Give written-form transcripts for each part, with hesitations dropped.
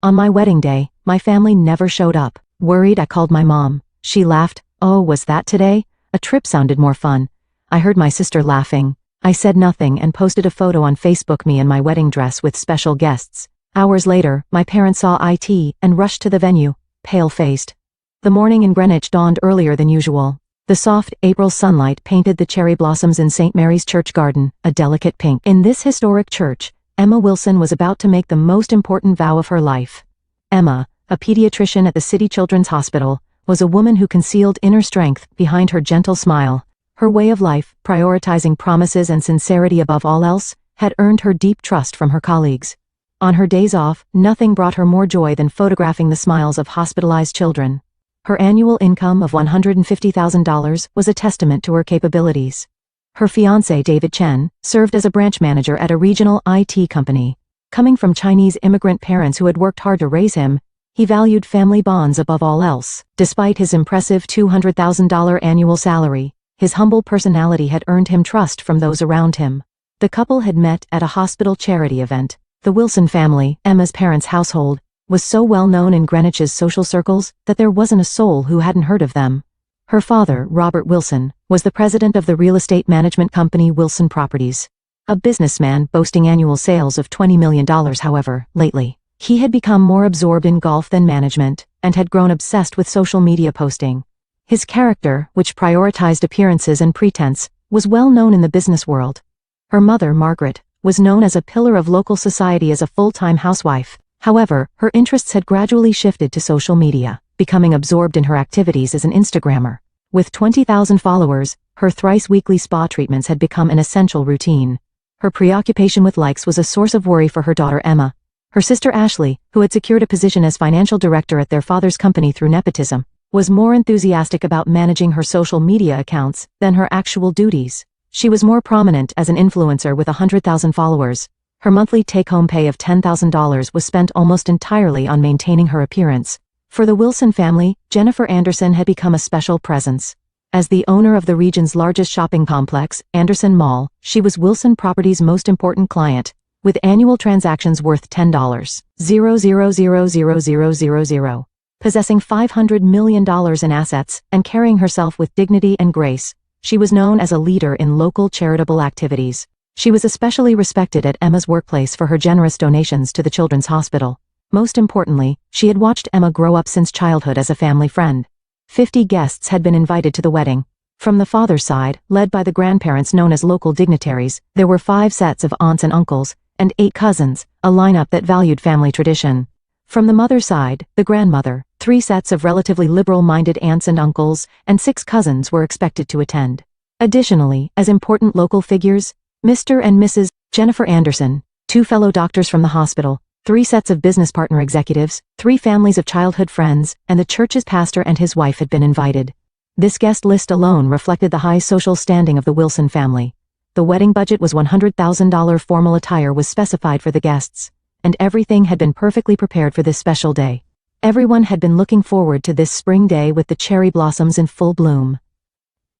On my wedding day, my family never showed up. Worried, I called my mom. She laughed. Oh, was that today? A trip sounded more fun. I heard my sister laughing. I said nothing and posted a photo on Facebook, me in my wedding dress with special guests. Hours later, my parents saw it and rushed to the venue, pale-faced. The morning in Greenwich dawned earlier than usual. The soft, April sunlight painted the cherry blossoms in St. Mary's Church garden, a delicate pink. In this historic church, Emma Wilson was about to make the most important vow of her life. Emma, a pediatrician at the City Children's Hospital, was a woman who concealed inner strength behind her gentle smile. Her way of life, prioritizing promises and sincerity above all else, had earned her deep trust from her colleagues. On her days off, nothing brought her more joy than photographing the smiles of hospitalized children. Her annual income of $150,000 was a testament to her capabilities. Her fiancé, David Chen, served as a branch manager at a regional IT company. Coming from Chinese immigrant parents who had worked hard to raise him, he valued family bonds above all else. Despite his impressive $200,000 annual salary, his humble personality had earned him trust from those around him. The couple had met at a hospital charity event. The Wilson family, Emma's parents' household, was so well known in Greenwich's social circles that there wasn't a soul who hadn't heard of them. Her father, Robert Wilson, was the president of the real estate management company Wilson Properties. A businessman boasting annual sales of $20 million, however, lately, he had become more absorbed in golf than management, and had grown obsessed with social media posting. His character, which prioritized appearances and pretense, was well known in the business world. Her mother, Margaret, was known as a pillar of local society as a full-time housewife. However, her interests had gradually shifted to social media, becoming absorbed in her activities as an Instagrammer. With 20,000 followers, her thrice-weekly spa treatments had become an essential routine. Her preoccupation with likes was a source of worry for her daughter Emma. Her sister Ashley, who had secured a position as financial director at their father's company through nepotism, was more enthusiastic about managing her social media accounts than her actual duties. She was more prominent as an influencer with 100,000 followers. Her monthly take-home pay of $10,000 was spent almost entirely on maintaining her appearance. For the Wilson family, Jennifer Anderson had become a special presence. As the owner of the region's largest shopping complex, Anderson Mall, she was Wilson Properties' most important client, with annual transactions worth $10,000,000,000, possessing $500 million in assets, and carrying herself with dignity and grace. She was known as a leader in local charitable activities. She was especially respected at Emma's workplace for her generous donations to the Children's Hospital. Most importantly, she had watched Emma grow up since childhood as a family friend. 50 guests had been invited to the wedding. From the father's side, led by the grandparents known as local dignitaries, there were 5 sets of aunts and uncles, and 8 cousins, a lineup that valued family tradition. From the mother's side, the grandmother, 3 sets of relatively liberal-minded aunts and uncles, and 6 cousins were expected to attend. Additionally, as important local figures, Mr. and Mrs. Jennifer Anderson, 2 fellow doctors from the hospital, 3 sets of business partner executives, 3 families of childhood friends, and the church's pastor and his wife had been invited. This guest list alone reflected the high social standing of the Wilson family. The wedding budget was $100,000. Formal attire was specified for the guests, and everything had been perfectly prepared for this special day. Everyone had been looking forward to this spring day with the cherry blossoms in full bloom.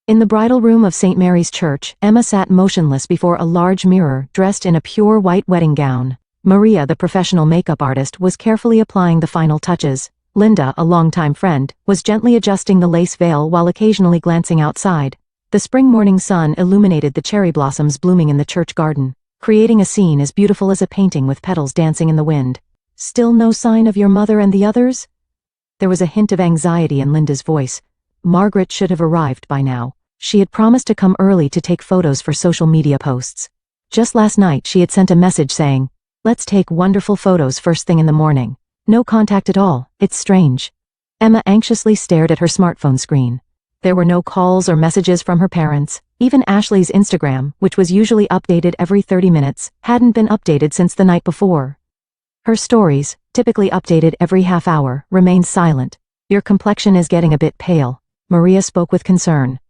In the bridal room of St. Mary's Church, Emma sat motionless before a large mirror, dressed in a pure white wedding gown. Maria, the professional makeup artist, was carefully applying the final touches. Linda, a longtime friend, was gently adjusting the lace veil while occasionally glancing outside. The spring morning sun illuminated the cherry blossoms blooming in the church garden, creating a scene as beautiful as a painting with petals dancing in the wind. "Still no sign of your mother and the others?" There was a hint of anxiety in Linda's voice. Margaret should have arrived by now. She had promised to come early to take photos for social media posts. Just last night she had sent a message saying, "Let's take wonderful photos first thing in the morning." No contact at all. It's strange. Emma anxiously stared at her smartphone screen. There were no calls or messages from her parents. Even Ashley's Instagram, which was usually updated every 30 minutes, hadn't been updated since the night before. Her stories, typically updated every half hour, remained silent. "Your complexion is getting a bit pale," Maria spoke with concern.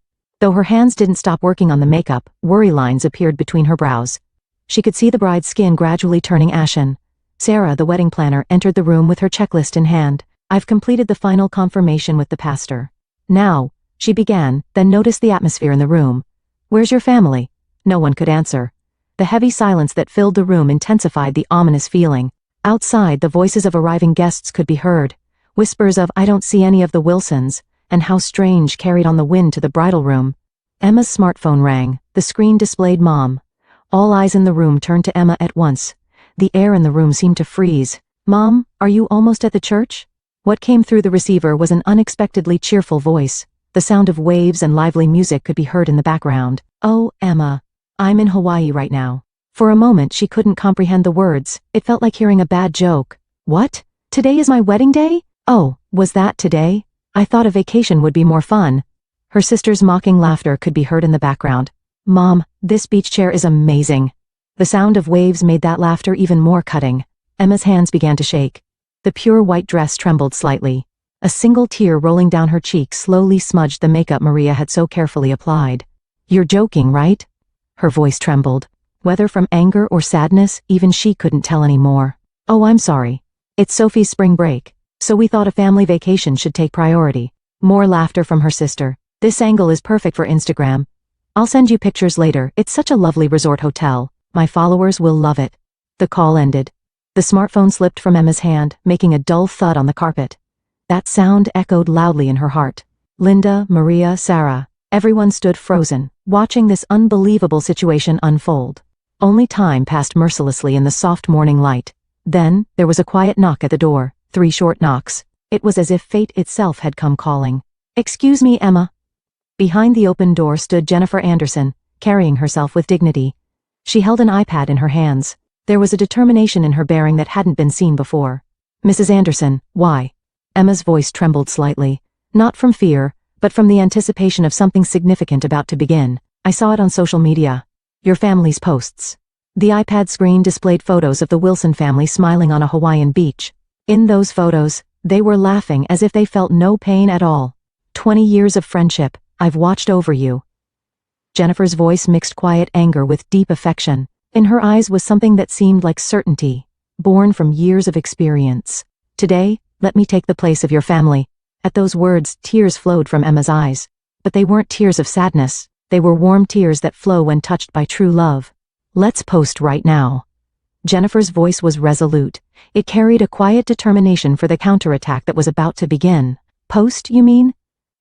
Though her hands didn't stop working on the makeup, worry lines appeared between her brows. She could see the bride's skin gradually turning ashen. Sarah, the wedding planner, entered the room with her checklist in hand. "I've completed the final confirmation with the pastor. Now," she began, then noticed the atmosphere in the room. "Where's your family?" No one could answer. The heavy silence that filled the room intensified the ominous feeling. Outside, the voices of arriving guests could be heard. Whispers of "I don't see any of the Wilsons," and "How strange" carried on the wind to the bridal room. Emma's smartphone rang. The screen displayed Mom. All eyes in the room turned to Emma at once. The air in the room seemed to freeze. "Mom, are you almost at the church?" What came through the receiver was an unexpectedly cheerful voice. The sound of waves and lively music could be heard in the background. "Oh, Emma. I'm in Hawaii right now." For a moment she couldn't comprehend the words. It felt like hearing a bad joke. "What? Today is my wedding day? Oh, was that today? I thought a vacation would be more fun." Her sister's mocking laughter could be heard in the background. "Mom, this beach chair is amazing." The sound of waves made that laughter even more cutting. Emma's hands began to shake. The pure white dress trembled slightly. A single tear rolling down her cheek slowly smudged the makeup Maria had so carefully applied. "You're joking, right?" Her voice trembled. Whether from anger or sadness, even she couldn't tell anymore. "Oh, I'm sorry. It's Sophie's spring break, so we thought a family vacation should take priority." More laughter from her sister. "This angle is perfect for Instagram. I'll send you pictures later. It's such a lovely resort hotel. My followers will love it." The call ended. The smartphone slipped from Emma's hand, making a dull thud on the carpet. That sound echoed loudly in her heart. Linda, Maria, Sarah, everyone stood frozen, watching this unbelievable situation unfold. Only time passed mercilessly in the soft morning light. Then, there was a quiet knock at the door, 3 short knocks. It was as if fate itself had come calling. "Excuse me, Emma." Behind the open door stood Jennifer Anderson, carrying herself with dignity. She held an iPad in her hands. There was a determination in her bearing that hadn't been seen before. "Mrs. Anderson, why?" Emma's voice trembled slightly, not from fear, but from the anticipation of something significant about to begin. "I saw it on social media. Your family's posts." The iPad screen displayed photos of the Wilson family smiling on a Hawaiian beach. In those photos, they were laughing as if they felt no pain at all. 20 years of friendship, I've watched over you." Jennifer's voice mixed quiet anger with deep affection. In her eyes was something that seemed like certainty, born from years of experience. "Today, let me take the place of your family." At those words, tears flowed from Emma's eyes. But they weren't tears of sadness. They were warm tears that flow when touched by true love. "Let's post right now." Jennifer's voice was resolute. It carried a quiet determination for the counterattack that was about to begin. "Post, you mean?"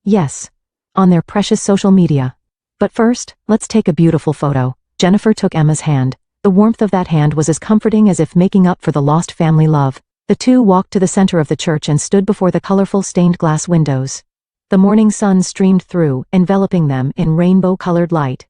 "Yes. On their precious social media. But first, let's take a beautiful photo." Jennifer took Emma's hand. The warmth of that hand was as comforting as if making up for the lost family love. The two walked to the center of the church and stood before the colorful stained glass windows. The morning sun streamed through, enveloping them in rainbow-colored light.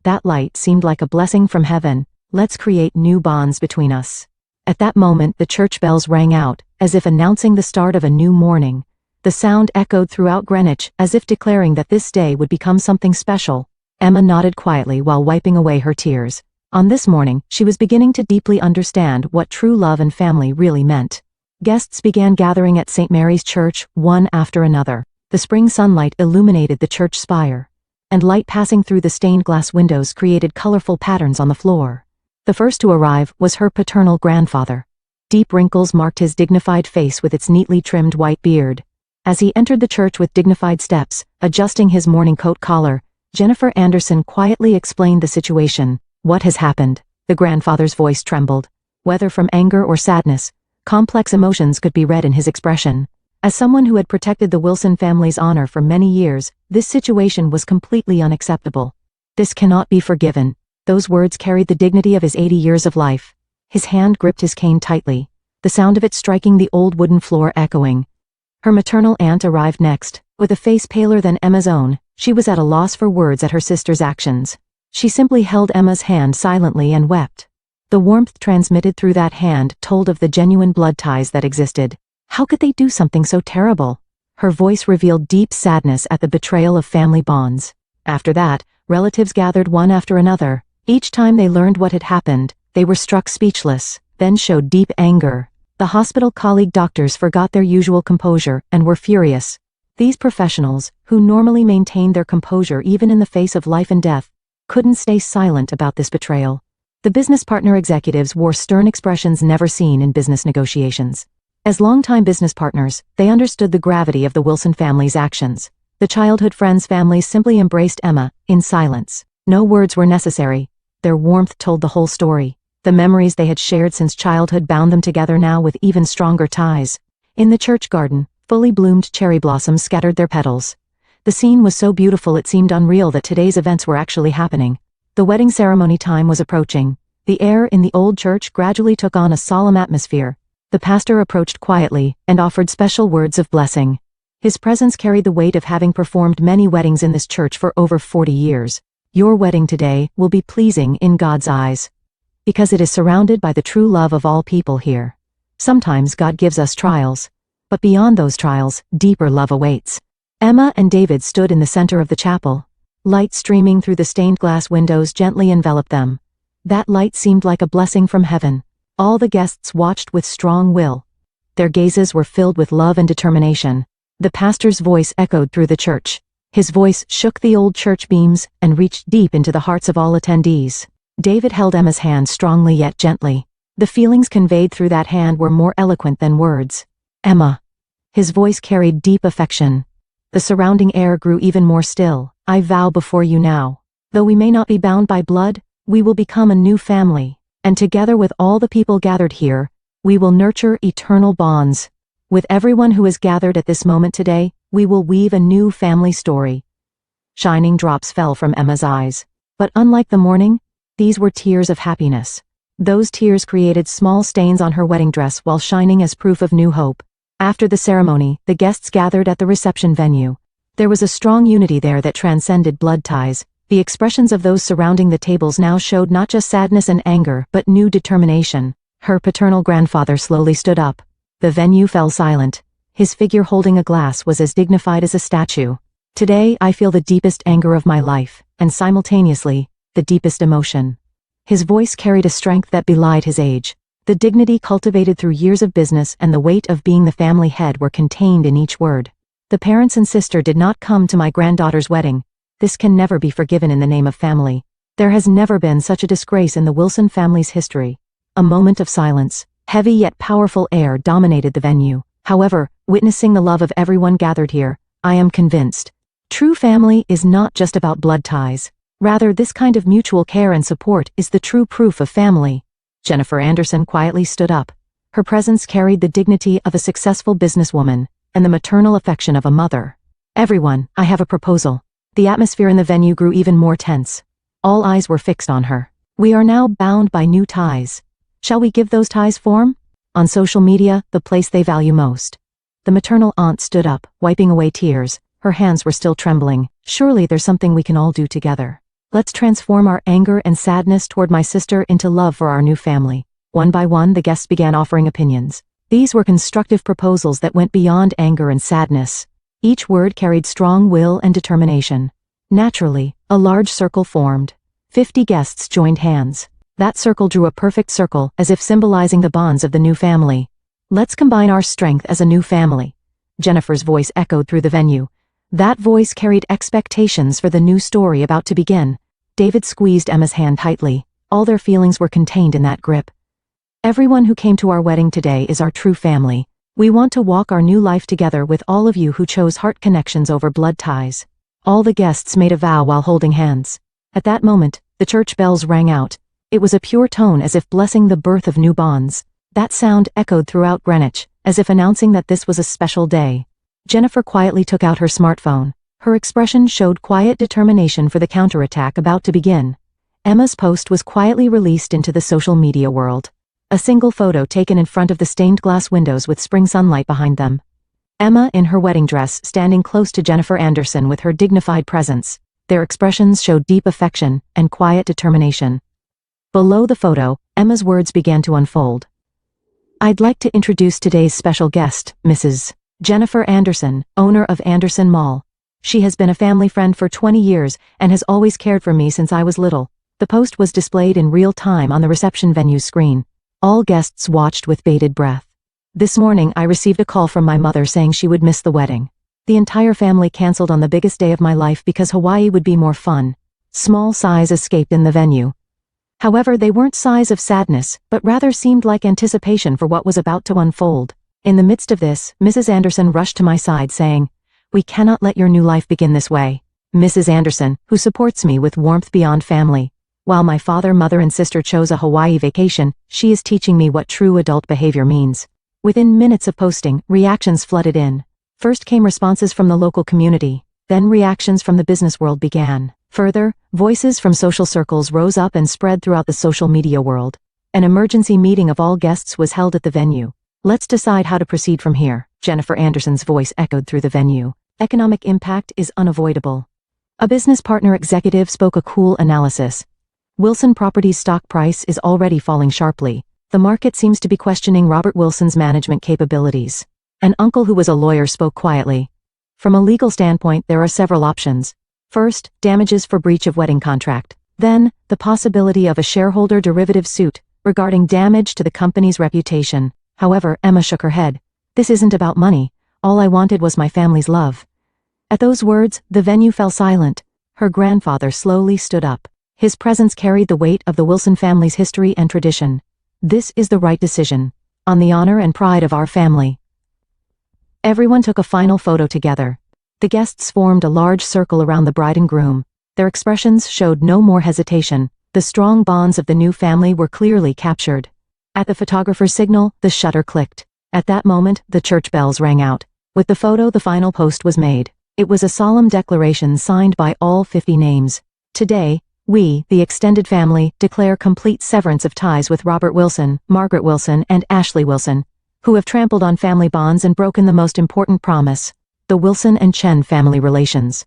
That light seemed like a blessing from heaven. "Let's create new bonds between us." At that moment, the church bells rang out, as if announcing the start of a new morning. The sound echoed throughout Greenwich, as if declaring that this day would become something special. Emma nodded quietly while wiping away her tears. On this morning, she was beginning to deeply understand what true love and family really meant. Guests began gathering at St. Mary's Church, one after another. The spring sunlight illuminated the church spire, and light passing through the stained glass windows created colorful patterns on the floor. The first to arrive was her paternal grandfather. Deep wrinkles marked his dignified face with its neatly trimmed white beard. As he entered the church with dignified steps, adjusting his morning coat collar, Jennifer Anderson quietly explained the situation. "What has happened?" The grandfather's voice trembled. Whether from anger or sadness, complex emotions could be read in his expression. As someone who had protected the Wilson family's honor for many years, this situation was completely unacceptable. "This cannot be forgiven." Those words carried the dignity of his 80 years of life. His hand gripped his cane tightly, the sound of it striking the old wooden floor echoing. Her maternal aunt arrived next. With a face paler than Emma's own, she was at a loss for words at her sister's actions. She simply held Emma's hand silently and wept. The warmth transmitted through that hand told of the genuine blood ties that existed. How could they do something so terrible? Her voice revealed deep sadness at the betrayal of family bonds. After that, relatives gathered one after another. Each time they learned what had happened, they were struck speechless, then showed deep anger. The hospital colleague doctors forgot their usual composure and were furious. These professionals, who normally maintained their composure even in the face of life and death, couldn't stay silent about this betrayal. The business partner executives wore stern expressions never seen in business negotiations. As longtime business partners, they understood the gravity of the Wilson family's actions. The childhood friends' families simply embraced Emma, in silence. No words were necessary. Their warmth told the whole story. The memories they had shared since childhood bound them together now with even stronger ties. In the church garden, fully bloomed cherry blossoms scattered their petals. The scene was so beautiful it seemed unreal that today's events were actually happening. The wedding ceremony time was approaching. The air in the old church gradually took on a solemn atmosphere. The pastor approached quietly and offered special words of blessing. His presence carried the weight of having performed many weddings in this church for over 40 years. Your wedding today will be pleasing in God's eyes, because it is surrounded by the true love of all people here. Sometimes God gives us trials, but beyond those trials, deeper love awaits. Emma and David stood in the center of the chapel. Light streaming through the stained glass windows gently enveloped them. That light seemed like a blessing from heaven. All the guests watched with strong will. Their gazes were filled with love and determination. The pastor's voice echoed through the church. His voice shook the old church beams and reached deep into the hearts of all attendees. David held Emma's hand strongly yet gently. The feelings conveyed through that hand were more eloquent than words. Emma. His voice carried deep affection. The surrounding air grew even more still. I vow before you now. Though we may not be bound by blood, we will become a new family, and together with all the people gathered here, we will nurture eternal bonds. With everyone who is gathered at this moment today, we will weave a new family story. Shining drops fell from Emma's eyes. But unlike the morning, these were tears of happiness. Those tears created small stains on her wedding dress while shining as proof of new hope. After the ceremony, the guests gathered at the reception venue. There was a strong unity there that transcended blood ties. The expressions of those surrounding the tables now showed not just sadness and anger, but new determination. Her paternal grandfather slowly stood up. The venue fell silent. His figure holding a glass was as dignified as a statue. Today I feel the deepest anger of my life, and simultaneously, the deepest emotion. His voice carried a strength that belied his age. The dignity cultivated through years of business and the weight of being the family head were contained in each word. The parents and sister did not come to my granddaughter's wedding. This can never be forgiven in the name of family. There has never been such a disgrace in the Wilson family's history. A moment of silence. Heavy yet powerful air dominated the venue. However, witnessing the love of everyone gathered here, I am convinced. True family is not just about blood ties. Rather, this kind of mutual care and support is the true proof of family. Jennifer Anderson quietly stood up. Her presence carried the dignity of a successful businesswoman and the maternal affection of a mother. Everyone, I have a proposal. The atmosphere in the venue grew even more tense. All eyes were fixed on her. We are now bound by new ties. Shall we give those ties form? On social media, the place they value most. The maternal aunt stood up, wiping away tears. Her hands were still trembling. Surely there's something we can all do together. Let's transform our anger and sadness toward my sister into love for our new family. One by one, the guests began offering opinions. These were constructive proposals that went beyond anger and sadness. Each word carried strong will and determination. Naturally, a large circle formed. 50 guests joined hands. That circle drew a perfect circle, as if symbolizing the bonds of the new family. Let's combine our strength as a new family. Jennifer's voice echoed through the venue. That voice carried expectations for the new story about to begin. David squeezed Emma's hand tightly. All their feelings were contained in that grip. Everyone who came to our wedding today is our true family. We want to walk our new life together with all of you who chose heart connections over blood ties. All the guests made a vow while holding hands. At that moment, the church bells rang out. It was a pure tone as if blessing the birth of new bonds. That sound echoed throughout Greenwich, as if announcing that this was a special day. Jennifer quietly took out her smartphone. Her expression showed quiet determination for the counterattack about to begin. Emma's post was quietly released into the social media world. A single photo taken in front of the stained glass windows with spring sunlight behind them. Emma in her wedding dress standing close to Jennifer Anderson with her dignified presence. Their expressions showed deep affection and quiet determination. Below the photo, Emma's words began to unfold. I'd like to introduce today's special guest, Mrs. Jennifer Anderson, owner of Anderson Mall. She has been a family friend for 20 years and has always cared for me since I was little. The post was displayed in real time on the reception venue screen. All guests watched with bated breath. This morning I received a call from my mother saying she would miss the wedding. The entire family canceled on the biggest day of my life because Hawaii would be more fun. Small sighs escaped in the venue. However, they weren't sighs of sadness, but rather seemed like anticipation for what was about to unfold. In the midst of this, Mrs. Anderson rushed to my side saying, "We cannot let your new life begin this way." Mrs. Anderson, who supports me with warmth beyond family. While my father, mother and sister chose a Hawaii vacation, she is teaching me what true adult behavior means. Within minutes of posting, reactions flooded in. First came responses from the local community, then reactions from the business world began. Further, voices from social circles rose up and spread throughout the social media world. An emergency meeting of all guests was held at the venue. Let's decide how to proceed from here. Jennifer Anderson's voice echoed through the venue. Economic impact is unavoidable. A business partner executive spoke a cool analysis. Wilson Properties' stock price is already falling sharply. The market seems to be questioning Robert Wilson's management capabilities. An uncle who was a lawyer spoke quietly. From a legal standpoint, there are several options. First, damages for breach of wedding contract. Then, the possibility of a shareholder derivative suit regarding damage to the company's reputation. However, Emma shook her head. This isn't about money. All I wanted was my family's love. At those words, the venue fell silent. Her grandfather slowly stood up. His presence carried the weight of the Wilson family's history and tradition. This is the right decision. On the honor and pride of our family. Everyone took a final photo together. The guests formed a large circle around the bride and groom. Their expressions showed no more hesitation. The strong bonds of the new family were clearly captured. At the photographer's signal, the shutter clicked. At that moment, the church bells rang out. With the photo, the final post was made. It was a solemn declaration signed by all 50 names. Today, we, the extended family, declare complete severance of ties with Robert Wilson, Margaret Wilson, and Ashley Wilson, who have trampled on family bonds and broken the most important promise, the Wilson and Chen family relations.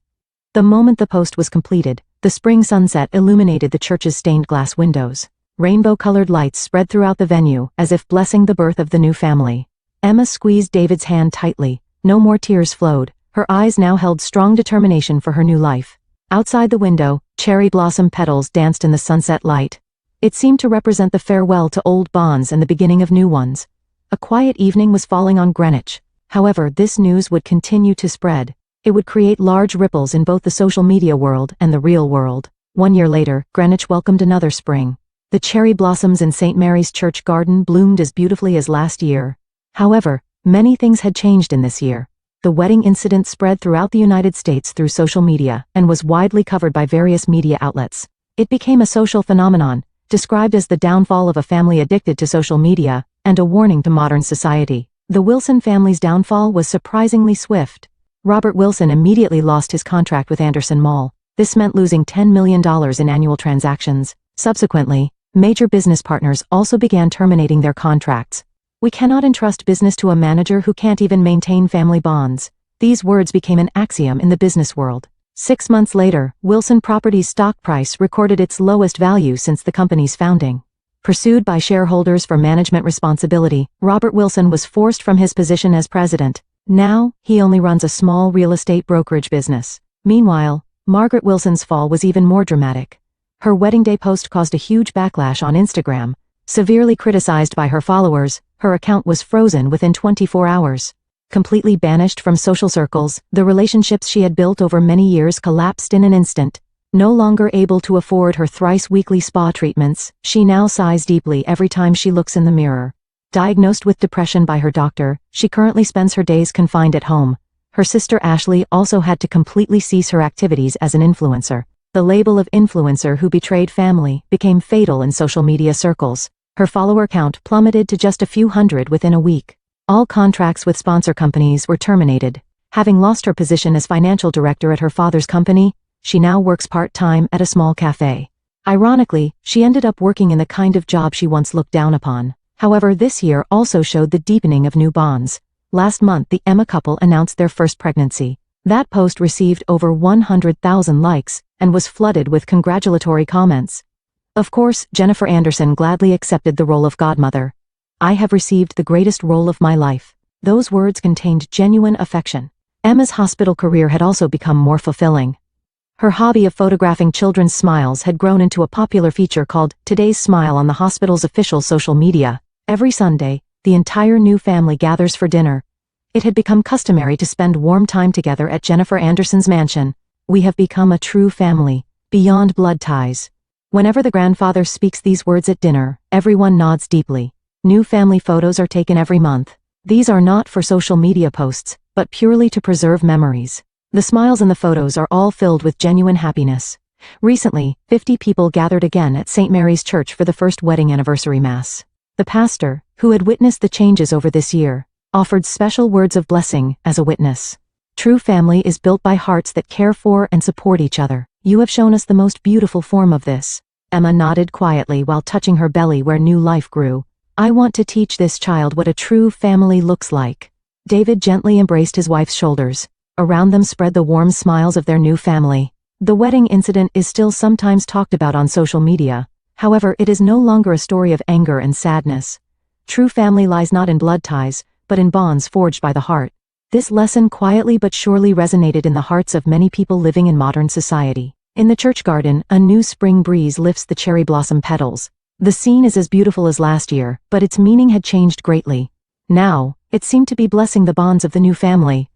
The moment the post was completed, the spring sunset illuminated the church's stained glass windows. Rainbow-colored lights spread throughout the venue, as if blessing the birth of the new family. Emma squeezed David's hand tightly. No more tears flowed. Her eyes now held strong determination for her new life. Outside the window, cherry blossom petals danced in the sunset light. It seemed to represent the farewell to old bonds and the beginning of new ones. A quiet evening was falling on Greenwich. However, this news would continue to spread. It would create large ripples in both the social media world and the real world. 1 year later, Greenwich welcomed another spring. The cherry blossoms in St. Mary's Church garden bloomed as beautifully as last year. However, many things had changed in this year. The wedding incident spread throughout the United States through social media and was widely covered by various media outlets. It became a social phenomenon, described as the downfall of a family addicted to social media, and a warning to modern society. The Wilson family's downfall was surprisingly swift. Robert Wilson immediately lost his contract with Anderson Mall. This meant losing $10 million in annual transactions. Subsequently, major business partners also began terminating their contracts. We cannot entrust business to a manager who can't even maintain family bonds. These words became an axiom in the business world. 6 months later, Wilson Properties' stock price recorded its lowest value since the company's founding. Pursued by shareholders for management responsibility, Robert Wilson was forced from his position as president. Now, he only runs a small real estate brokerage business. Meanwhile, Margaret Wilson's fall was even more dramatic. Her wedding day post caused a huge backlash on Instagram. Severely criticized by her followers, her account was frozen within 24 hours. Completely banished from social circles, the relationships she had built over many years collapsed in an instant. No longer able to afford her thrice-weekly spa treatments, she now sighs deeply every time she looks in the mirror. Diagnosed with depression by her doctor, she currently spends her days confined at home. Her sister Ashley also had to completely cease her activities as an influencer. The label of influencer who betrayed family became fatal in social media circles. Her follower count plummeted to just a few hundred within a week. All contracts with sponsor companies were terminated. Having lost her position as financial director at her father's company, she now works part-time at a small cafe. Ironically, she ended up working in the kind of job she once looked down upon. However, this year also showed the deepening of new bonds. Last month, the Emma couple announced their first pregnancy. That post received over 100,000 likes and was flooded with congratulatory comments. Of course, Jennifer Anderson gladly accepted the role of godmother. I have received the greatest role of my life. Those words contained genuine affection. Emma's hospital career had also become more fulfilling. Her hobby of photographing children's smiles had grown into a popular feature called Today's Smile on the hospital's official social media. Every Sunday, the entire new family gathers for dinner. It had become customary to spend warm time together at Jennifer Anderson's mansion. We have become a true family, beyond blood ties. Whenever the grandfather speaks these words at dinner, everyone nods deeply. New family photos are taken every month. These are not for social media posts, but purely to preserve memories. The smiles in the photos are all filled with genuine happiness. Recently, 50 people gathered again at St. Mary's Church for the first wedding anniversary mass. The pastor, who had witnessed the changes over this year, offered special words of blessing as a witness. True family is built by hearts that care for and support each other. You have shown us the most beautiful form of this. Emma nodded quietly while touching her belly where new life grew. I want to teach this child what a true family looks like. David gently embraced his wife's shoulders. Around them spread the warm smiles of their new family. The wedding incident is still sometimes talked about on social media. However, it is no longer a story of anger and sadness. True family lies not in blood ties, but in bonds forged by the heart. This lesson quietly but surely resonated in the hearts of many people living in modern society. In the church garden, a new spring breeze lifts the cherry blossom petals. The scene is as beautiful as last year, but its meaning had changed greatly. Now, it seemed to be blessing the bonds of the new family.